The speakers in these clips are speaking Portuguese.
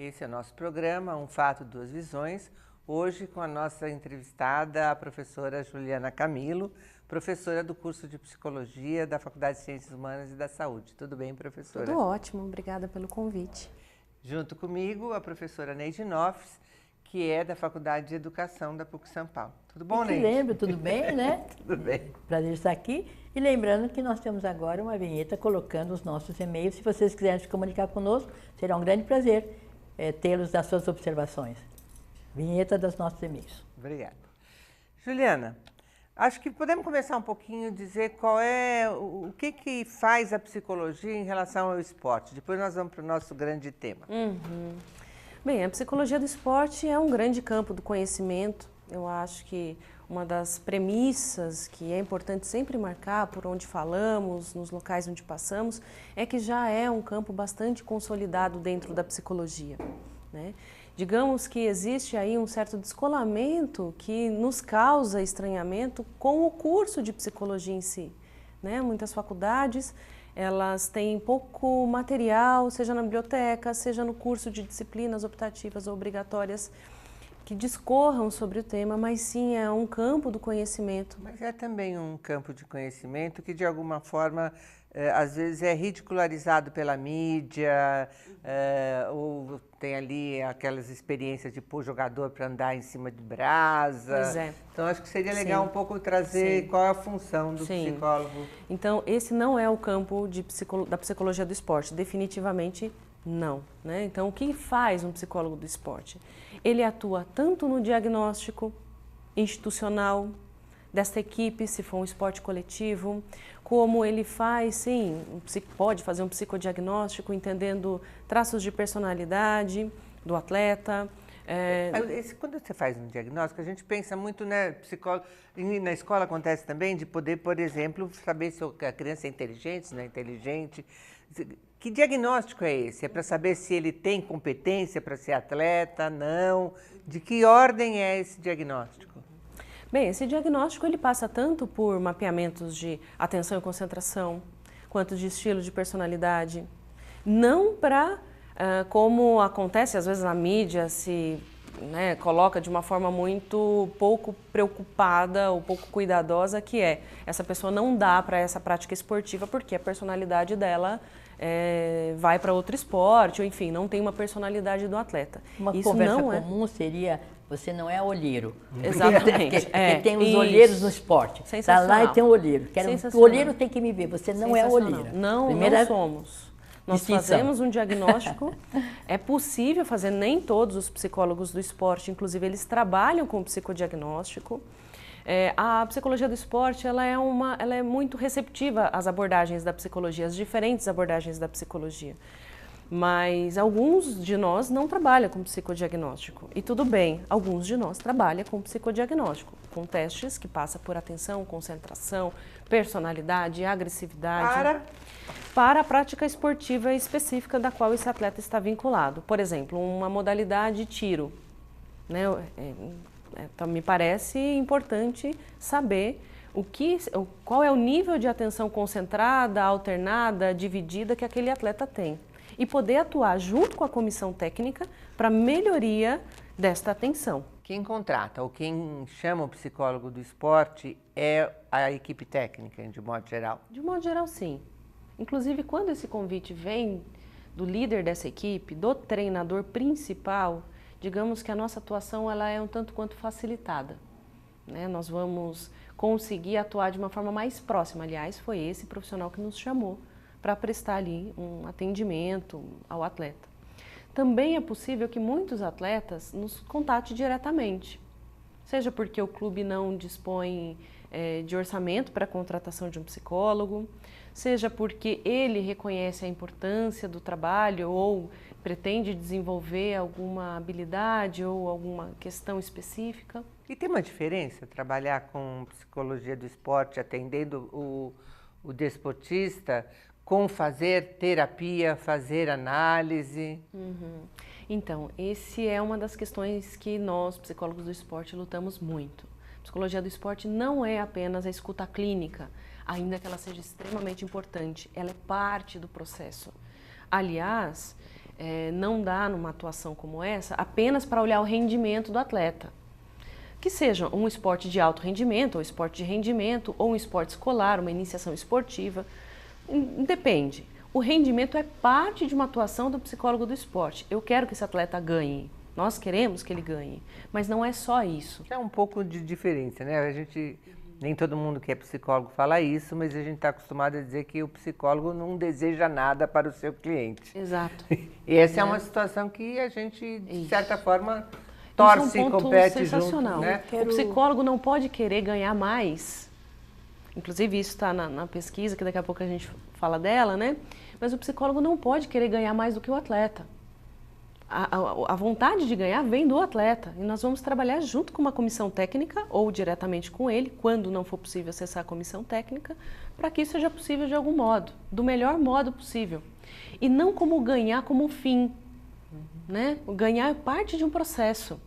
Esse é o nosso programa, Um Fato, Duas Visões. Hoje com a nossa entrevistada, a professora Juliana Camilo, professora do curso de Psicologia da Faculdade de Ciências Humanas e da Saúde. Tudo bem, professora? Tudo ótimo, obrigada pelo convite. Junto comigo, a professora Neide Nofres, que é da Faculdade de Educação da PUC São Paulo. Tudo bom, Neide? Lembro, tudo bem, né? Tudo bem. Prazer estar aqui. E lembrando que nós temos agora uma vinheta colocando os nossos e-mails. Se vocês quiserem se comunicar conosco, será um grande prazer tê-los nas suas observações. Vinheta dos nossos e-mails. Obrigada. Juliana, acho que podemos começar um pouquinho, dizer qual é, o que faz a psicologia em relação ao esporte. Depois nós vamos para o nosso grande tema. Bem, a psicologia do esporte é um grande campo do conhecimento. Eu acho que uma das premissas que é importante sempre marcar por onde falamos, nos locais onde passamos, é que já é um campo bastante consolidado dentro da psicologia, né? Digamos que existe aí um certo descolamento que nos causa estranhamento com o curso de psicologia em si, né? Muitas faculdades, elas têm pouco material, seja na biblioteca, seja no curso de disciplinas optativas ou obrigatórias, que discorram sobre o tema, mas sim é um campo do conhecimento. Mas é também um campo de conhecimento que, de alguma forma, às vezes é ridicularizado pela mídia, ou tem ali aquelas experiências de pôr jogador para andar em cima de brasa. Pois é. Então, acho que seria legal Sim. um pouco trazer Sim. qual é a função do Sim. psicólogo. Então, esse não é o campo da psicologia do esporte, definitivamente não, né? Então, o que faz um psicólogo do esporte? Ele atua tanto no diagnóstico institucional desta equipe, se for um esporte coletivo, como ele faz, sim, pode fazer um psicodiagnóstico, entendendo traços de personalidade do atleta. Quando você faz um diagnóstico, a gente pensa muito, né, psicólogo, na escola acontece também de poder, por exemplo, saber se a criança é inteligente, se não é inteligente. Que diagnóstico é esse? É para saber se ele tem competência para ser atleta, não? De que ordem é esse diagnóstico? Bem, esse diagnóstico ele passa tanto por mapeamentos de atenção e concentração, quanto de estilo de personalidade. Não para, como acontece às vezes na mídia, se coloca de uma forma muito pouco preocupada ou pouco cuidadosa, que é essa pessoa não dá para essa prática esportiva porque a personalidade dela vai para outro esporte, ou enfim, não tem uma personalidade do atleta. Uma Isso conversa não comum seria: você não é olheiro. Exatamente. Porque tem os olheiros no esporte. Está lá e tem um olheiro. O olheiro tem que me ver, você não é olheiro. Não somos. Nós fazemos um diagnóstico, é possível fazer, nem todos os psicólogos do esporte, inclusive, eles trabalham com psicodiagnóstico. A psicologia do esporte, ela é muito receptiva às abordagens da psicologia, às diferentes abordagens da psicologia. Mas alguns de nós não trabalham com psicodiagnóstico. E tudo bem, alguns de nós trabalham com psicodiagnóstico, com testes que passam por atenção, concentração, personalidade, agressividade. Para a prática esportiva específica da qual esse atleta está vinculado. Por exemplo, uma modalidade tiro, né? Então, me parece importante saber qual é o nível de atenção concentrada, alternada, dividida que aquele atleta tem. E poder atuar junto com a comissão técnica para melhoria desta atenção. Quem contrata ou quem chama o psicólogo do esporte é a equipe técnica, de modo geral? De modo geral, sim. Inclusive, quando esse convite vem do líder dessa equipe, do treinador principal, digamos que a nossa atuação ela é um tanto quanto facilitada, né? Nós vamos conseguir atuar de uma forma mais próxima. Aliás, foi esse profissional que nos chamou para prestar ali um atendimento ao atleta. Também é possível que muitos atletas nos contatem diretamente, seja porque o clube não dispõe de orçamento para a contratação de um psicólogo, seja porque ele reconhece a importância do trabalho ou pretende desenvolver alguma habilidade ou alguma questão específica. E tem uma diferença trabalhar com psicologia do esporte, atendendo o desportista, com fazer terapia, fazer análise? Então, esse é uma das questões que nós, psicólogos do esporte, lutamos muito. A psicologia do esporte não é apenas a escuta clínica, ainda que ela seja extremamente importante, ela é parte do processo. Aliás, não dá numa atuação como essa apenas para olhar o rendimento do atleta. Que seja um esporte de alto rendimento, ou esporte de rendimento, ou um esporte escolar, uma iniciação esportiva, depende. O rendimento é parte de uma atuação do psicólogo do esporte. Eu quero que esse atleta ganhe, nós queremos que ele ganhe, mas não é só isso. É um pouco de diferença, né? Nem todo mundo que é psicólogo fala isso, mas a gente está acostumado a dizer que o psicólogo não deseja nada para o seu cliente. Exato. E essa é uma situação que a gente, de certa forma, torce e compete junto, né? O psicólogo não pode querer ganhar mais. Inclusive, isso está na pesquisa, que daqui a pouco a gente fala dela, né? Mas o psicólogo não pode querer ganhar mais do que o atleta. A vontade de ganhar vem do atleta. E nós vamos trabalhar junto com uma comissão técnica ou diretamente com ele, quando não for possível acessar a comissão técnica, para que isso seja possível de algum modo, do melhor modo possível. E não como ganhar como fim. Né? O ganhar é parte de um processo.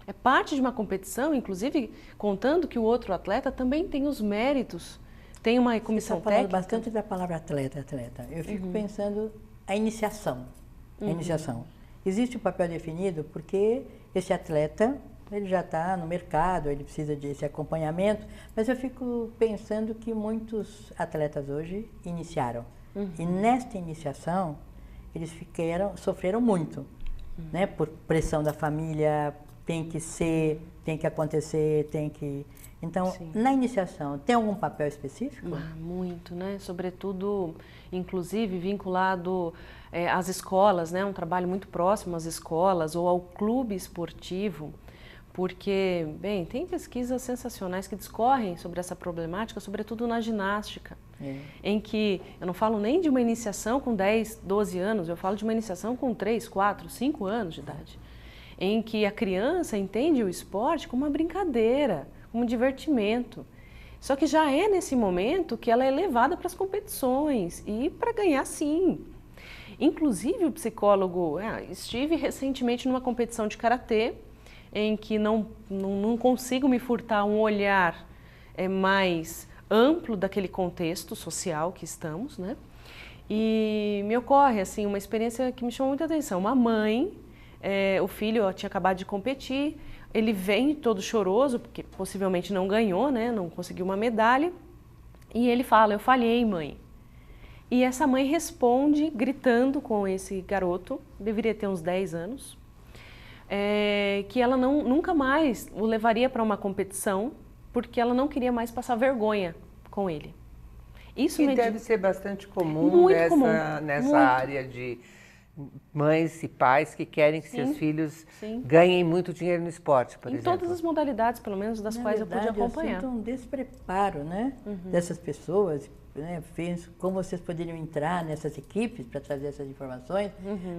É parte de uma competição, inclusive contando que o outro atleta também tem os méritos, tem uma comissão técnica. Você está falando bastante da palavra atleta. Eu fico pensando a iniciação. Existe um papel definido porque esse atleta, ele já está no mercado, ele precisa desse acompanhamento, mas eu fico pensando que muitos atletas hoje iniciaram. E nesta iniciação, eles sofreram muito, né? Por pressão da família, tem que ser, tem que acontecer, tem que... Então, na iniciação, tem algum papel específico? Muito, né? Sobretudo, inclusive, vinculado às escolas, né? Um trabalho muito próximo às escolas ou ao clube esportivo, porque, bem, tem pesquisas sensacionais que discorrem sobre essa problemática, sobretudo na ginástica, em que eu não falo nem de uma iniciação com 10, 12 anos, eu falo de uma iniciação com 3, 4, 5 anos de idade, em que a criança entende o esporte como uma brincadeira, como um divertimento. Só que já é nesse momento que ela é levada para as competições e para ganhar sim. Inclusive o psicólogo, estive recentemente numa competição de karatê em que não consigo me furtar um olhar mais amplo daquele contexto social que estamos, né? E me ocorre assim uma experiência que me chamou muita atenção. Uma mãe, o filho tinha acabado de competir, ele vem todo choroso, porque possivelmente não ganhou, né? Não conseguiu uma medalha, e ele fala: eu falhei, mãe. E essa mãe responde gritando com esse garoto, deveria ter uns 10 anos, que ela nunca mais o levaria para uma competição, porque ela não queria mais passar vergonha com ele. Isso deve ser bastante comum nessa área de mães e pais que querem que seus filhos ganhem muito dinheiro no esporte, por exemplo. Em todas as modalidades, pelo menos, das quais eu pude acompanhar. Eu sinto um despreparo, né, dessas pessoas, né, como vocês poderiam entrar nessas equipes para trazer essas informações,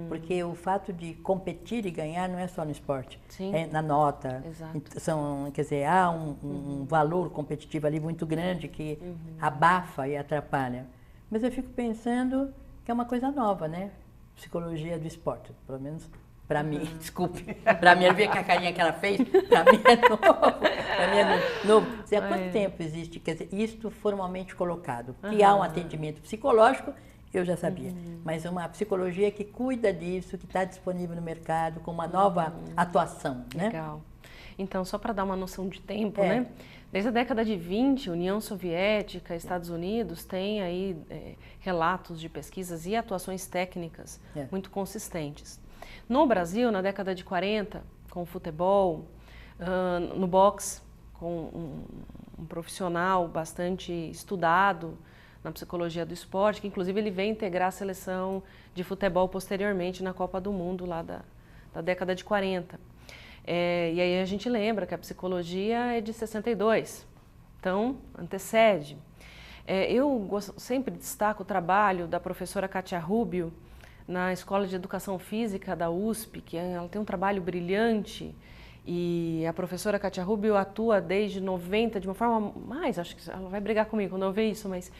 porque o fato de competir e ganhar não é só no esporte, é na nota. Quer dizer, há um valor competitivo ali muito grande que abafa e atrapalha. Mas eu fico pensando que é uma coisa nova, né? Psicologia do esporte, pelo menos para mim, desculpe, para mim, ver a carinha que ela fez, para mim é novo, para mim é novo. Há quanto tempo existe, quer dizer, isto formalmente colocado? Que há um atendimento psicológico, eu já sabia, mas uma psicologia que cuida disso, que está disponível no mercado, com uma nova atuação, né? Legal. Então, só para dar uma noção de tempo, né? Desde a década de 20, União Soviética, Estados Unidos, tem aí relatos de pesquisas e atuações técnicas muito consistentes. No Brasil, na década de 40, com o futebol, no boxe, com um profissional bastante estudado na psicologia do esporte, que inclusive ele veio integrar a seleção de futebol posteriormente na Copa do Mundo lá da década de 40. E aí a gente lembra que a psicologia é de 62, então antecede. Eu sempre destaco o trabalho da professora Kátia Rubio na Escola de Educação Física da USP, que ela tem um trabalho brilhante, e a professora Kátia Rubio atua desde 90 de uma forma acho que ela vai brigar comigo quando eu ver isso, mas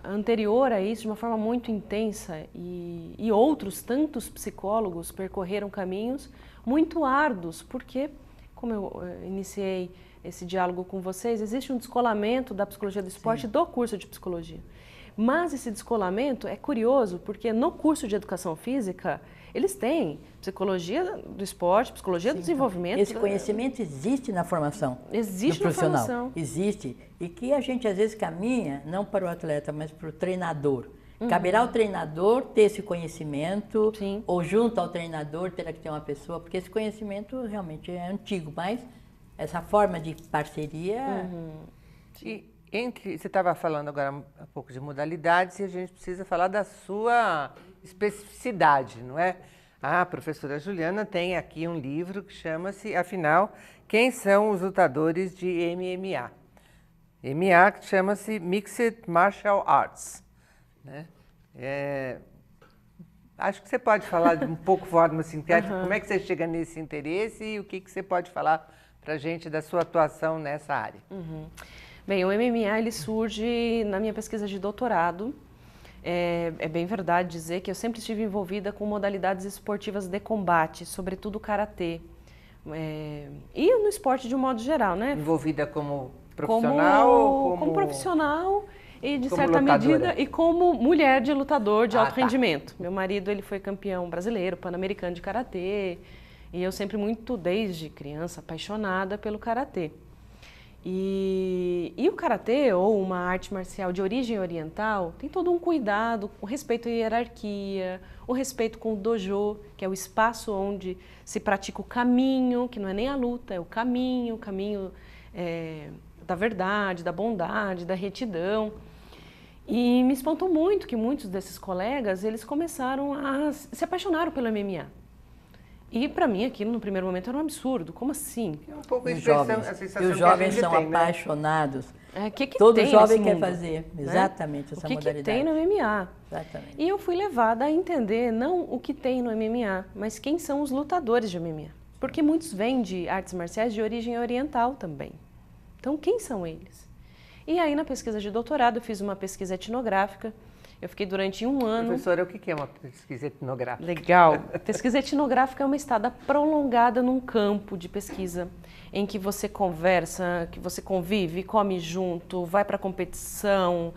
anterior a isso, de uma forma muito intensa, e outros tantos psicólogos percorreram caminhos muito árduos, porque, como eu iniciei esse diálogo com vocês, existe um descolamento da psicologia do esporte do curso de psicologia. Mas esse descolamento é curioso, porque no curso de Educação Física, eles têm psicologia do esporte, psicologia do desenvolvimento. Esse conhecimento existe na formação Existe do na profissional. formação. Existe. E que a gente às vezes caminha, não para o atleta, mas para o treinador. Caberá ao treinador ter esse conhecimento, Sim. ou junto ao treinador terá que ter uma pessoa, porque esse conhecimento realmente é antigo, mas essa forma de parceria... E você estava falando agora há pouco de modalidades e a gente precisa falar da sua especificidade, não é? A professora Juliana tem aqui um livro que chama-se, afinal, Quem são os lutadores de MMA? MMA que chama-se Mixed Martial Arts, né? Acho que você pode falar de um pouco de forma sintética, como é que você chega nesse interesse e o que você pode falar para a gente da sua atuação nessa área. Bem, o MMA ele surge na minha pesquisa de doutorado. É bem verdade dizer que eu sempre estive envolvida com modalidades esportivas de combate, sobretudo o karatê. E no esporte de um modo geral, né? Envolvida como profissional ou como profissional e de como certa lutadora? medida e como mulher de lutador de alto tá. rendimento. Meu marido ele foi campeão brasileiro, pan-americano de karatê, e eu sempre muito desde criança apaixonada pelo karatê. E o karatê, ou uma arte marcial de origem oriental, tem todo um cuidado, o respeito à hierarquia, o respeito com o dojo, que é o espaço onde se pratica o caminho, que não é nem a luta, é o caminho da verdade, da bondade, da retidão. E me espantou muito que muitos desses colegas, eles começaram a se apaixonaram pelo MMA. E para mim aquilo no primeiro momento era um absurdo, como assim? É um pouco a Os expressão, jovens, a sensação e os que a jovens gente são tem, né? apaixonados. Que Todo tem jovem nesse quer mundo, fazer né? exatamente essa O que modalidade. tem no MMA? Exatamente. E eu fui levada a entender não o que tem no MMA, mas quem são os lutadores de MMA. Porque muitos vêm de artes marciais de origem oriental também. Então, quem são eles? E aí, na pesquisa de doutorado, eu fiz uma pesquisa etnográfica. Eu fiquei durante um ano... Professora, o que é uma pesquisa etnográfica? Legal. Pesquisa etnográfica é uma estada prolongada num campo de pesquisa, em que você conversa, que você convive, come junto, vai para a competição,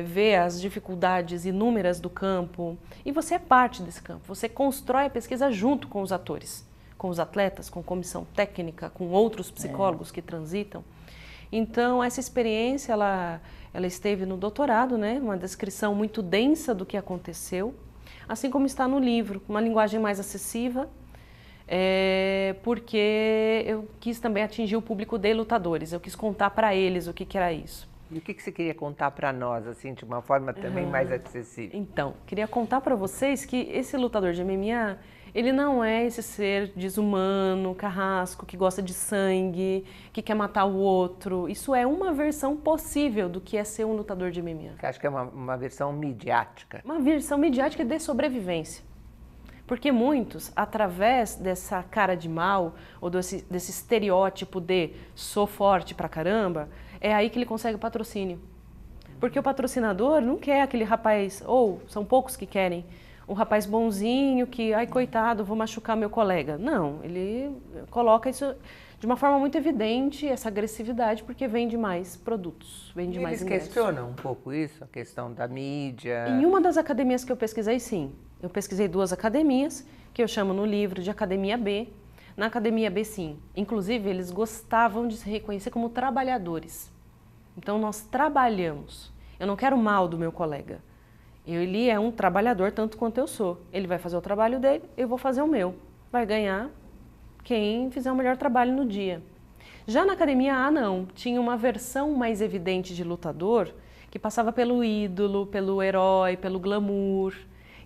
vê as dificuldades inúmeras do campo, e você é parte desse campo. Você constrói a pesquisa junto com os atores, com os atletas, com comissão técnica, com outros psicólogos que transitam. Então, essa experiência, ela esteve no doutorado, né? Uma descrição muito densa do que aconteceu, assim como está no livro, uma linguagem mais acessível, porque eu quis também atingir o público de lutadores, eu quis contar para eles o que era isso. E o que você queria contar para nós, assim, de uma forma também mais acessível? Então, queria contar para vocês que esse lutador de MMA, ele não é esse ser desumano, carrasco, que gosta de sangue, que quer matar o outro. Isso é uma versão possível do que é ser um lutador de MMA. Que acho que é uma versão midiática. Uma versão midiática de sobrevivência. Porque muitos, através dessa cara de mal, ou desse estereótipo de sou forte pra caramba, é aí que ele consegue patrocínio. Porque o patrocinador não quer aquele rapaz, ou são poucos que querem, um rapaz bonzinho que, ai coitado, vou machucar meu colega. Não, ele coloca isso de uma forma muito evidente, essa agressividade, porque vende mais produtos, vende mais ingressos. Eles questionam um pouco isso, a questão da mídia? Em uma das academias que eu pesquisei, sim. Eu pesquisei 2 academias, que eu chamo no livro de Academia B. Na Academia B, sim. Inclusive, eles gostavam de se reconhecer como trabalhadores. Então, nós trabalhamos. Eu não quero o mal do meu colega. Ele é um trabalhador tanto quanto eu sou. Ele vai fazer o trabalho dele, eu vou fazer o meu. Vai ganhar quem fizer o melhor trabalho no dia. Já na Academia A, não. Tinha uma versão mais evidente de lutador que passava pelo ídolo, pelo herói, pelo glamour.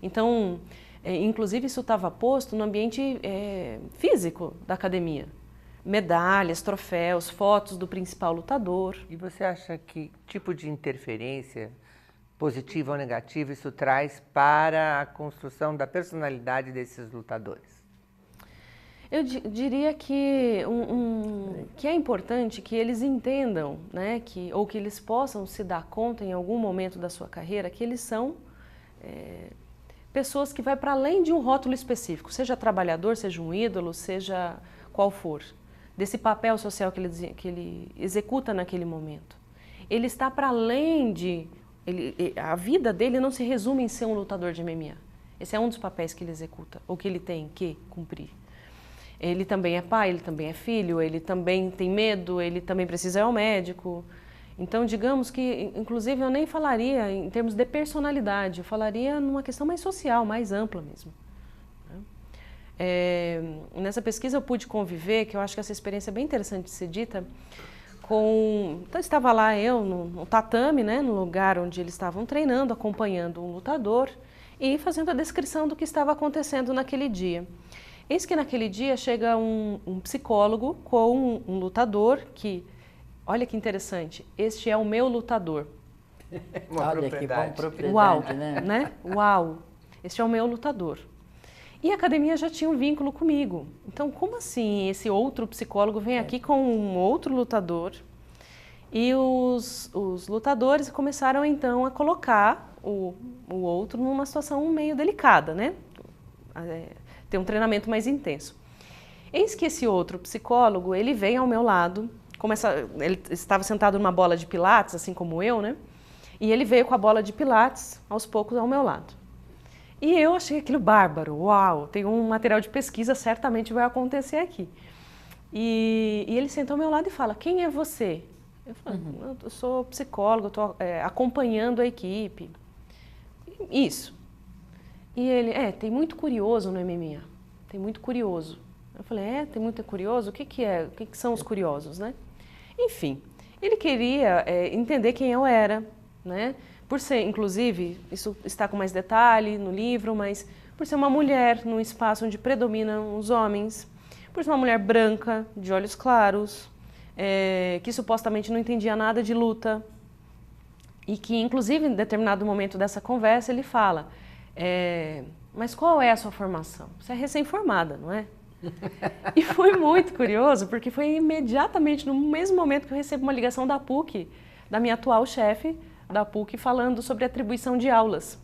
Então, inclusive isso estava posto no ambiente físico da academia. Medalhas, troféus, fotos do principal lutador. E você acha que tipo de interferência, positiva ou negativa, isso traz para a construção da personalidade desses lutadores? Eu diria que, que é importante que eles entendam, né, ou que eles possam se dar conta em algum momento da sua carreira que eles são pessoas que vai para além de um rótulo específico, seja trabalhador, seja um ídolo, seja qual for, desse papel social que ele executa naquele momento. Ele está para além de A vida dele não se resume em ser um lutador de MMA. Esse é um dos papéis que ele executa, ou que ele tem que cumprir. Ele também é pai, ele também é filho, ele também tem medo, ele também precisa ir ao médico. Então, digamos que, inclusive, eu nem falaria em termos de personalidade, eu falaria numa questão mais social, mais ampla mesmo. Nessa pesquisa eu pude conviver, que eu acho que essa experiência é bem interessante de ser dita, então estava lá eu no tatame, né, no lugar onde eles estavam treinando, acompanhando um lutador e fazendo a descrição do que estava acontecendo naquele dia. Eis que naquele dia chega um psicólogo com um lutador que, olha que interessante, este é o meu lutador. Olha que bom propriedade, Uau, né? Uau, este é o meu lutador. E a academia já tinha um vínculo comigo. Então, como assim esse outro psicólogo vem aqui com um outro lutador? E os lutadores começaram, então, a colocar o outro numa situação meio delicada, né? Ter um treinamento mais intenso. Eis que esse outro psicólogo, ele vem ao meu lado, ele estava sentado numa bola de pilates, assim como eu, né? E ele veio com a bola de pilates, aos poucos, ao meu lado. E eu achei aquilo bárbaro. Uau, tem um material de pesquisa, certamente vai acontecer aqui. E ele sentou ao meu lado e fala, quem é você? Eu falei, eu sou psicólogo, estou acompanhando a equipe. Isso. E ele, tem muito curioso no MMA. Tem muito curioso. Eu falei, tem muito curioso? O que é? O que são os curiosos, né? Enfim, ele queria entender quem eu era, né? Por ser, inclusive, isso está com mais detalhe no livro, mas por ser uma mulher num espaço onde predominam os homens, por ser uma mulher branca, de olhos claros, que supostamente não entendia nada de luta, e que, inclusive, em determinado momento dessa conversa, ele fala, mas qual é a sua formação? Você é recém-formada, não é? E foi muito curioso, porque foi imediatamente no mesmo momento que eu recebo uma ligação da PUC, da minha atual chefe, da PUC, falando sobre atribuição de aulas.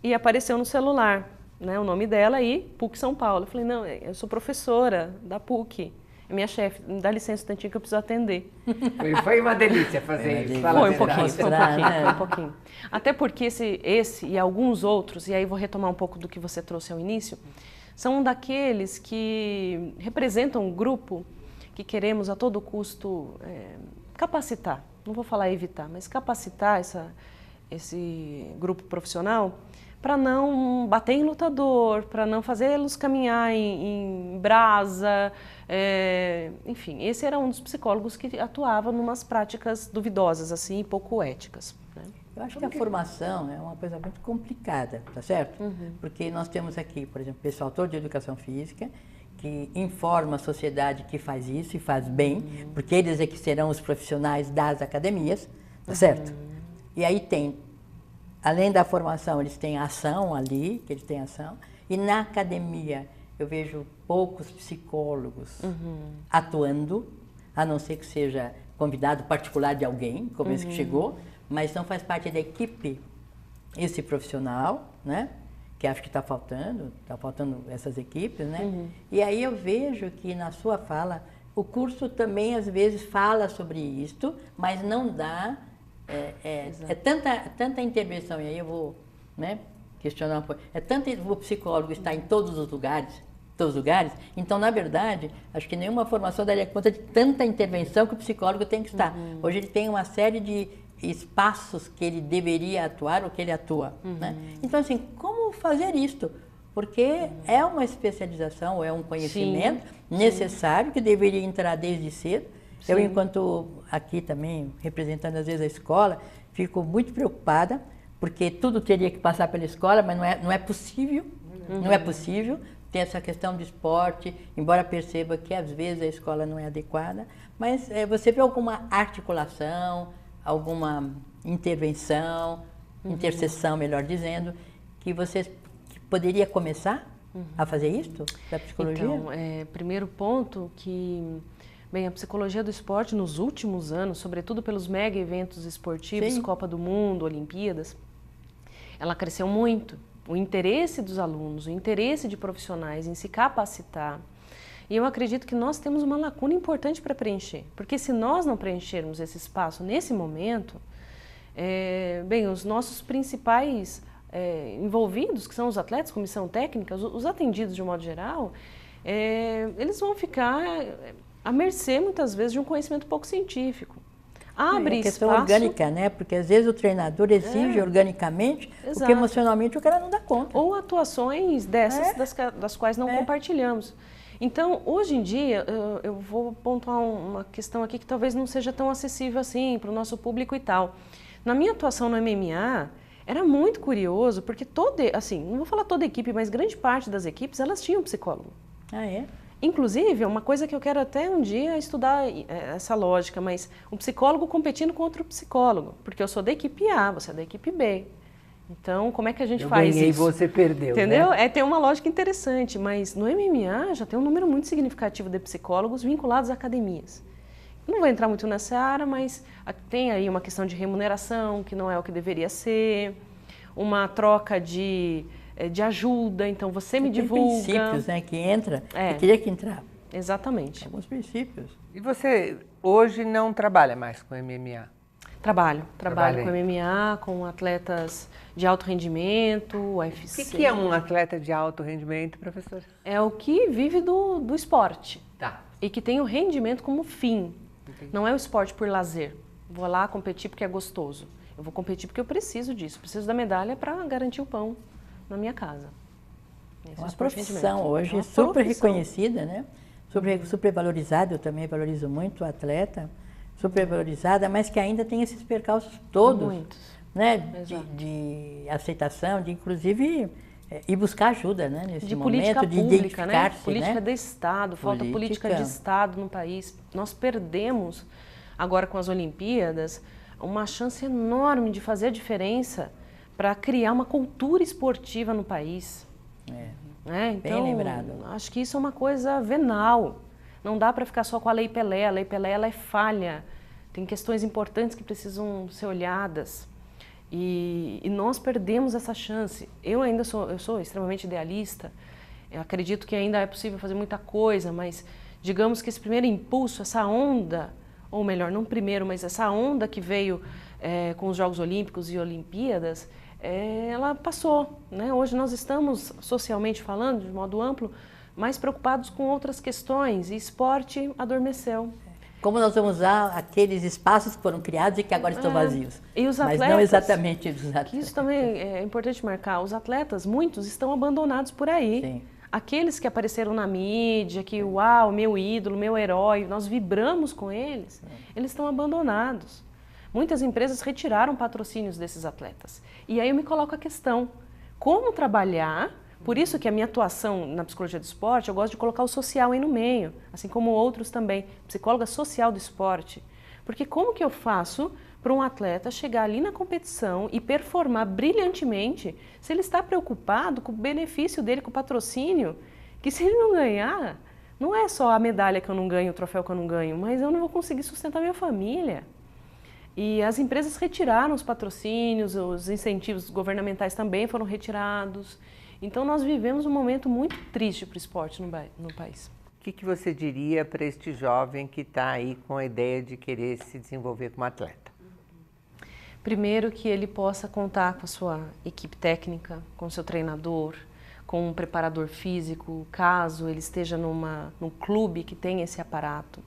E apareceu no celular, né, o nome dela e PUC São Paulo. Eu falei, não, eu sou professora da PUC. É minha chefe, me dá licença um tantinho que eu preciso atender. Foi uma delícia fazer isso. Foi um pouquinho. Até porque esse e alguns outros, e aí vou retomar um pouco do que você trouxe ao início, são daqueles que representam um grupo que queremos a todo custo capacitar. Não vou falar evitar, mas capacitar esse grupo profissional para não bater em lutador, para não fazê-los caminhar em brasa, enfim, esse era um dos psicólogos que atuava em umas práticas duvidosas, assim, pouco éticas, né? Eu acho que a formação é uma coisa muito complicada, tá certo? Porque nós temos aqui, por exemplo, pessoal todo de educação física, que informa a sociedade que faz isso e faz bem, porque eles é que serão os profissionais das academias, tá certo? E aí tem, além da formação, eles têm ação ali, que eles têm ação, e na academia eu vejo poucos psicólogos atuando, a não ser que seja convidado particular de alguém, como esse que chegou, mas não faz parte da equipe esse profissional, né? Que acho que está faltando essas equipes, né? E aí eu vejo que na sua fala, o curso também às vezes fala sobre isto, mas não dá, tanta intervenção, e aí eu vou, né, questionar um pouco, tanto o psicólogo está em todos os lugares, então na verdade, acho que nenhuma formação daria conta de tanta intervenção que o psicólogo tem que estar. Hoje ele tem uma série de espaços que ele deveria atuar ou que ele atua, né? Então assim, como fazer isto? Porque é uma especialização, é um conhecimento necessário que deveria entrar desde cedo. Eu, enquanto aqui também, representando às vezes a escola, fico muito preocupada, porque tudo teria que passar pela escola, mas não é possível, não é possível ter essa questão de esporte, embora perceba que às vezes a escola não é adequada, mas você vê alguma articulação, alguma intervenção, interseção, melhor dizendo, que você poderia começar a fazer isso da psicologia? Então, primeiro ponto que, bem, a psicologia do esporte nos últimos anos, sobretudo pelos mega eventos esportivos, Copa do Mundo, Olimpíadas, ela cresceu muito. O interesse dos alunos, o interesse de profissionais em se capacitar. E eu acredito que nós temos uma lacuna importante para preencher, porque se nós não preenchermos esse espaço nesse momento, Bem, os nossos principais envolvidos, que são os atletas, comissão técnica, os atendidos de um modo geral, eles vão ficar à mercê, muitas vezes, de um conhecimento pouco científico. Abre a questão espaço... orgânica, né? Porque às vezes o treinador exige organicamente, Exato. porque emocionalmente o cara não dá conta. Ou atuações dessas das quais não compartilhamos. Então, hoje em dia, eu vou pontuar uma questão aqui que talvez não seja tão acessível assim para o nosso público e tal. Na minha atuação no MMA, era muito curioso, porque assim, não vou falar toda a equipe, mas grande parte das equipes, elas tinham psicólogo. Ah, é? Inclusive, uma coisa que eu quero até um dia estudar essa lógica, mas um psicólogo competindo com outro psicólogo, porque eu sou da equipe A, você é da equipe B. Então, como é que a gente faz isso? Eu ganhei e você perdeu, entendeu? Né? Tem uma lógica interessante, mas no MMA já tem um número muito significativo de psicólogos vinculados a academias. Não vou entrar muito nessa área, mas tem aí uma questão de remuneração, que não é o que deveria ser, uma troca de ajuda, então você me divulga. Tem princípios, né, que entra, que teria que entrar. Exatamente. Alguns princípios. E você hoje não trabalha mais com MMA? Trabalho com MMA, com atletas de alto rendimento, UFC. O que é um atleta de alto rendimento, professor? É o que vive do esporte. Tá. E que tem o rendimento como fim. Entendi. Não é o esporte por lazer. Vou lá competir porque é gostoso. Eu vou competir porque eu preciso disso. Preciso da medalha para garantir o pão na minha casa. É uma profissão hoje super reconhecida, né? Super valorizada. Eu também valorizo muito o atleta. Super valorizada, mas que ainda tem esses percalços todos. Muitos. Né? De aceitação, de inclusive ir buscar ajuda, né? Nesse política momento, pública, né? Política né? de Estado, falta política de Estado no país. Nós perdemos, agora com as Olimpíadas, uma chance enorme de fazer a diferença para criar uma cultura esportiva no país. Então, bem lembrado. Acho que isso é uma coisa venal. Não dá para ficar só com a Lei Pelé. A Lei Pelé ela é falha. Tem questões importantes que precisam ser olhadas. E nós perdemos essa chance. Eu sou extremamente idealista. Eu acredito que ainda é possível fazer muita coisa, mas digamos que esse primeiro impulso, essa onda, ou melhor, não primeiro, mas essa onda que veio com os Jogos Olímpicos e Olimpíadas, ela passou, né? Hoje nós estamos, socialmente falando, de modo amplo, mais preocupados com outras questões, e esporte adormeceu. Como nós vamos usar aqueles espaços que foram criados e que agora estão vazios. E os atletas, mas não exatamente os atletas. Isso também é importante marcar. Os atletas, muitos, estão abandonados por aí. Sim. Aqueles que apareceram na mídia, que uau, meu ídolo, meu herói, nós vibramos com eles, eles estão abandonados. Muitas empresas retiraram patrocínios desses atletas. E aí eu me coloco a questão, como trabalhar? Por isso que a minha atuação na psicologia do esporte, eu gosto de colocar o social aí no meio, assim como outros também, psicóloga social do esporte. Porque como que eu faço para um atleta chegar ali na competição e performar brilhantemente se ele está preocupado com o benefício dele, com o patrocínio, que se ele não ganhar, não é só a medalha que eu não ganho, o troféu que eu não ganho, mas eu não vou conseguir sustentar minha família. E as empresas retiraram os patrocínios, os incentivos governamentais também foram retirados. Então, nós vivemos um momento muito triste para o esporte no país. O que você diria para este jovem que está aí com a ideia de querer se desenvolver como atleta? Primeiro, que ele possa contar com a sua equipe técnica, com o seu treinador, com um preparador físico, caso ele esteja num clube que tem esse aparato.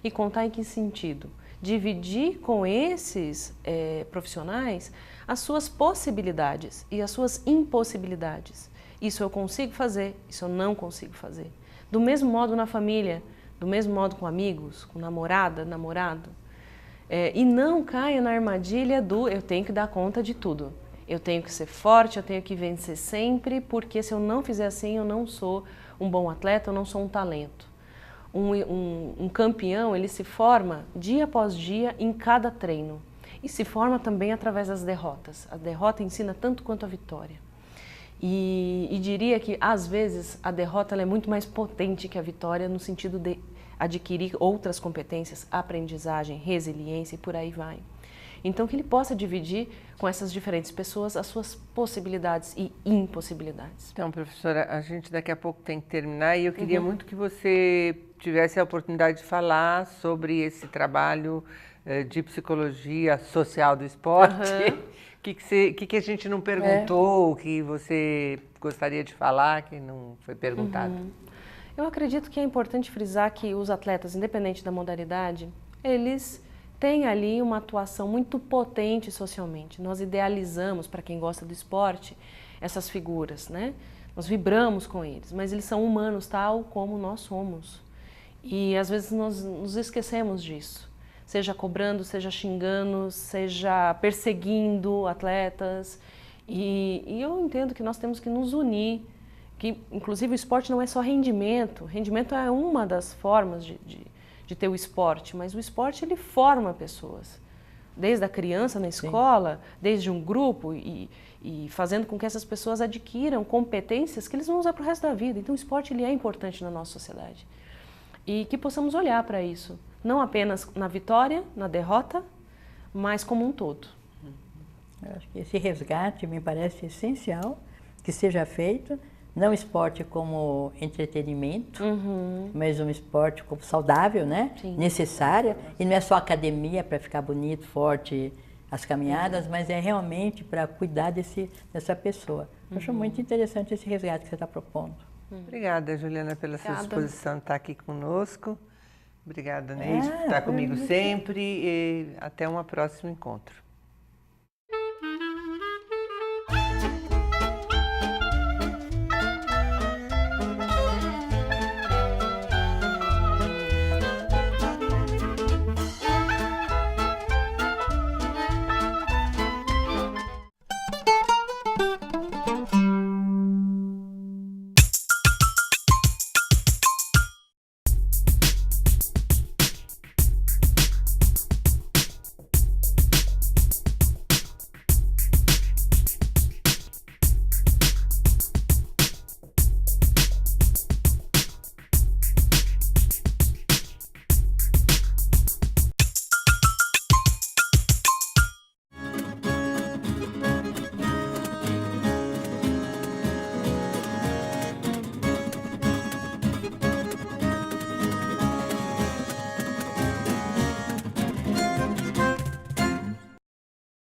E contar em que sentido? Dividir com esses profissionais as suas possibilidades e as suas impossibilidades. Isso eu consigo fazer, isso eu não consigo fazer. Do mesmo modo na família, do mesmo modo com amigos, com namorada, namorado. E não caia na armadilha do eu tenho que dar conta de tudo. Eu tenho que ser forte, eu tenho que vencer sempre, porque se eu não fizer assim, eu não sou um bom atleta, eu não sou um talento. Um campeão, ele se forma dia após dia em cada treino. E se forma também através das derrotas. A derrota ensina tanto quanto a vitória. E diria que, às vezes, a derrota ela é muito mais potente que a vitória no sentido de adquirir outras competências, aprendizagem, resiliência e por aí vai. Então, que ele possa dividir com essas diferentes pessoas as suas possibilidades e impossibilidades. Então, professora, a gente daqui a pouco tem que terminar e eu queria muito que você tivesse a oportunidade de falar sobre esse trabalho de psicologia social do esporte. Que a gente não perguntou, que você gostaria de falar, que não foi perguntado? Eu acredito que é importante frisar que os atletas, independente da modalidade, eles têm ali uma atuação muito potente socialmente. Nós idealizamos, para quem gosta do esporte, essas figuras, né? Nós vibramos com eles, mas eles são humanos tal como nós somos. E às vezes nós nos esquecemos disso. Seja cobrando, seja xingando, seja perseguindo atletas. E eu entendo que nós temos que nos unir, que inclusive o esporte não é só rendimento. Rendimento é uma das formas de ter o esporte, mas o esporte ele forma pessoas. Desde a criança na escola, desde um grupo e fazendo com que essas pessoas adquiram competências que eles vão usar para o resto da vida. Então o esporte ele é importante na nossa sociedade. E que possamos olhar para isso, não apenas na vitória, na derrota, mas como um todo. Eu acho que esse resgate me parece essencial que seja feito, não esporte como entretenimento, mas um esporte como saudável, né? Necessária, e não é só academia para ficar bonito, forte, as caminhadas, mas é realmente para cuidar dessa pessoa. Eu acho muito interessante esse resgate que você está propondo. Obrigada, Juliana, pela sua disposição de estar aqui conosco. Obrigada, Neide, por estar comigo sempre e até um próximo encontro.